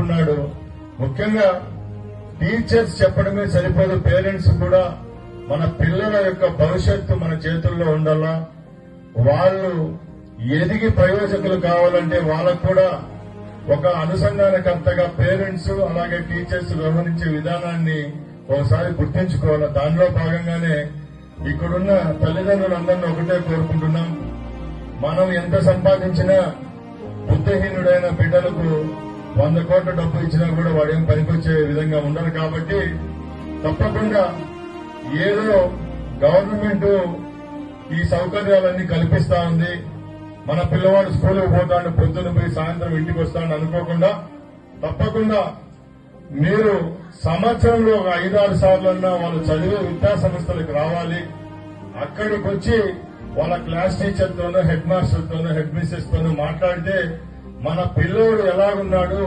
ఉంటున్నాడు. ముఖ్యంగా టీచర్స్ చెప్పడమే సరిపోదు, పేరెంట్స్ కూడా మన పిల్లల యొక్క భవిష్యత్తు మన చేతుల్లో ఉండాలా. వాళ్ళు ఎదిగి ప్రయోజకులు కావాలంటే వాళ్ళకు కూడా ఒక అనుసంధానకర్తగా పేరెంట్స్ అలాగే టీచర్స్ వ్యవహరించే విధానాన్ని ఒకసారి గుర్తించుకోవాలి. దానిలో భాగంగానే ఇక్కడున్న తల్లిదండ్రులందరినీ ఒకటే కోరుకుంటున్నాం, మనం ఎంత సంపాదించినా బుద్ధిహీనుడైన బిడ్డలకు 100 కోట్ల డబ్బు ఇచ్చినా కూడా వాడేం పనికొచ్చే విధంగా ఉండరు. కాబట్టి తప్పకుండా ఏదో గవర్నమెంట్ ఈ సౌకర్యాలన్నీ కల్పిస్తా ఉంది, మన పిల్లవాడు స్కూల్కి పోతాడు, పొద్దున్న పోయి సాయంత్రం ఇంటికి వస్తాడని అనుకోకుండా తప్పకుండా మీరు సంవత్సరంలో ఒక 5-6 సార్లన్నా వాళ్ళు చదివే విద్యా సంస్థలకు రావాలి. అక్కడికి వచ్చి వాళ్ళ క్లాస్ టీచర్తోనో హెడ్ మాస్టర్తోనో హెడ్ మిస్సెస్ తోనో మాట్లాడితే మన పిల్లోడు ఎలాగున్నాడు,